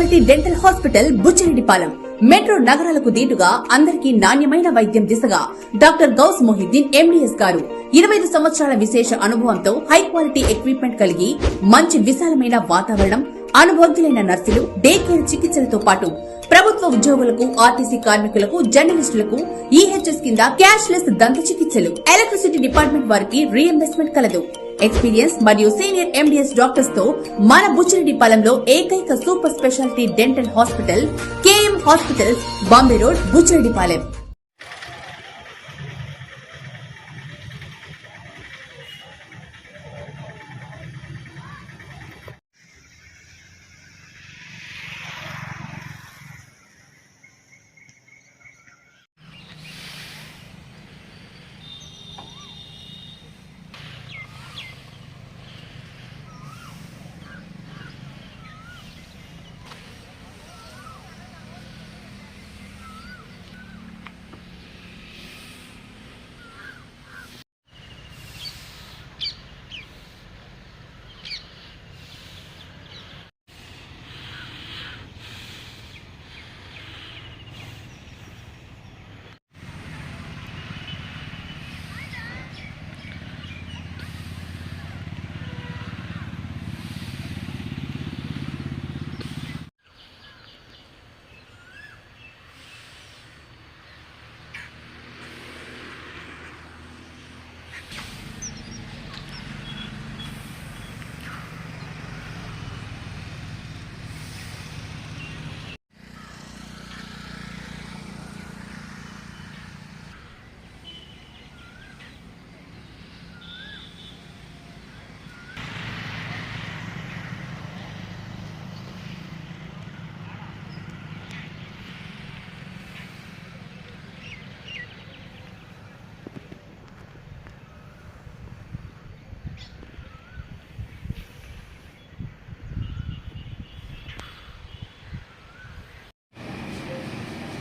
Speciality dental hospital Buchireddypalem metro నగరాలకు దీటుగా అందరికీ నాణ్యమైన వైద్యం దిశగా డాక్టర్ గౌస్ మొహిద్దీన్ ఎండీఎస్ గారు 25 సంవత్సరాల విశేష అనుభవంతో హై క్వాలిటీ ఎక్విప్మెంట్ కలిగి మంచి విశాలమైన వాతావరణం, అనుభవజ్ఞులైన నర్సులు, డే కేర్ చికిత్సలతో పాటు ప్రభుత్వ ఉద్యోగులకు, ఆర్టీసీ కార్మికులకు, జర్నలిస్టులకు ఈహెచ్ఎస్ కింద క్యాష్ లెస్ దంత చికిత్సలు, ఎలక్ట్రిసిటీ డిపార్ట్మెంట్ వారికి రీఎంబర్స్మెంట్ కలదు. ఎక్స్పీరియన్స్ మరియు సీనియర్ ఎండీఎస్ డాక్టర్స్ తో మన బుచ్చిరెడ్డిపాలెంలో ఏకైక super speciality dental hospital KM hospitals, Bombay road, Buchireddypalem.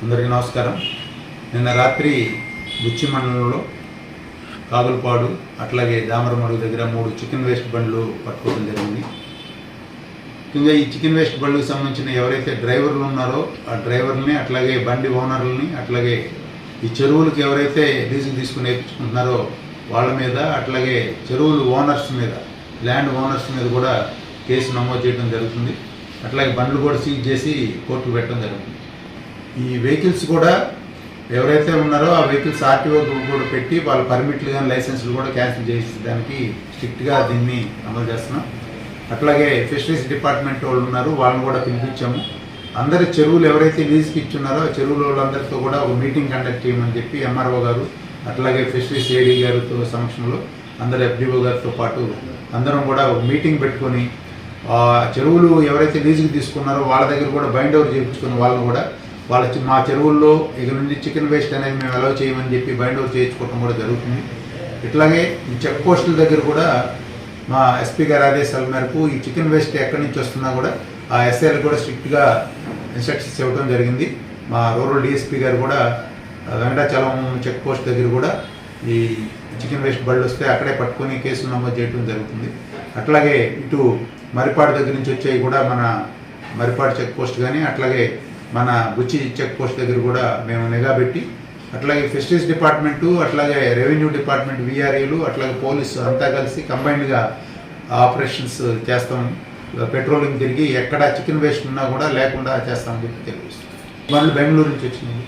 అందరికీ నమస్కారం. నిన్న రాత్రి బుచ్చి మండలంలో కాగులపాడు అట్లాగే దామరమడుగు దగ్గర 3 చికెన్ వేస్ట్ బండ్లు పట్టుకోవడం జరిగింది. ముఖ్యంగా ఈ చికెన్ వేస్ట్ బండ్లకు సంబంధించిన ఎవరైతే డ్రైవర్లు ఉన్నారో ఆ డ్రైవర్ని, అట్లాగే బండి ఓనర్లని, అట్లాగే ఈ చెరువులకు ఎవరైతే లీజుకు తీసుకుని వేయించుకుంటున్నారో వాళ్ళ మీద, అట్లాగే చెరువులు ఓనర్స్ మీద, ల్యాండ్ ఓనర్స్ మీద కూడా కేసు నమోదు చేయడం జరుగుతుంది. అట్లాగే బండ్లు కూడా సీజ్ చేసి కోర్టుకు పెట్టడం జరుగుతుంది. ఈ వెహికల్స్ కూడా ఎవరైతే ఉన్నారో ఆ వెహికల్స్ ఆర్టీఓ కూడా పెట్టి వాళ్ళ పర్మిట్లు కానీ లైసెన్స్లు కూడా క్యాన్సిల్ చేసేదానికి స్ట్రిక్ట్గా దీన్ని అమలు చేస్తున్నాం. అట్లాగే ఫిషరీస్ డిపార్ట్మెంట్ వాళ్ళు ఉన్నారు, వాళ్ళని కూడా పిలిపించాము. అందరి చెరువులు ఎవరైతే లీజుకి ఇచ్చున్నారో ఆ చెరువుల వాళ్ళందరితో కూడా ఒక మీటింగ్ కండక్ట్ చేయమని చెప్పి ఎంఆర్ఓ గారు, అట్లాగే ఫిషరీస్ ఏడీ గారితో సమక్షంలో అందరు ఎఫ్డిఓ గారితో పాటు అందరం కూడా ఒక మీటింగ్ పెట్టుకొని చెరువులు ఎవరైతే లీజుకి తీసుకున్నారో వాళ్ళ దగ్గర కూడా బైండ్ ఓవర్ చేయించుకున్న వాళ్ళని కూడా మా చెరువుల్లో ఇక నుండి చికెన్ వేస్ట్ అనేది మేము అలౌ చేయమని చెప్పి బైండ్ ఓవర్ చేయించుకోవడం కూడా జరుగుతుంది. ఇట్లాగే ఈ చెక్ పోస్టుల దగ్గర కూడా మా ఎస్పీ గారి ఆదేశాల మేరకు ఈ చికెన్ వేస్ట్ ఎక్కడి నుంచి వస్తున్నా కూడా ఆ ఎస్ఐలు కూడా స్ట్రిక్ట్గా ఇన్స్ట్రక్షన్స్ ఇవ్వడం జరిగింది. మా రూరల్ డిఎస్పీ గారు కూడా వెంకటాచలం చెక్ పోస్ట్ దగ్గర కూడా ఈ చికెన్ వేస్ట్ బళ్ళు వస్తే అక్కడే పట్టుకొని కేసులు నమోదు చేయడం జరుగుతుంది. అట్లాగే ఇటు మరిపాడు దగ్గర నుంచి వచ్చేవి కూడా మన మరిపాడు చెక్ పోస్ట్ కానీ, అట్లాగే మన బుచ్చి చెక్ పోస్ట్ దగ్గర కూడా మేము నిఘా పెట్టి, అట్లాగే ఫిషరీస్ డిపార్ట్మెంటు, అట్లాగే రెవెన్యూ డిపార్ట్మెంట్, విఆర్ఏలు, అట్లాగే పోలీసు అంతా కలిసి కంబైన్డ్గా ఆపరేషన్స్ చేస్తాం. పెట్రోలింగ్ తిరిగి ఎక్కడ చికెన్ వేస్ట్ ఉన్నా కూడా లేకుండా చేస్తామని చెప్పి తెలియజేస్తాం. వాళ్ళు బెంగళూరు నుంచి వచ్చినాయి.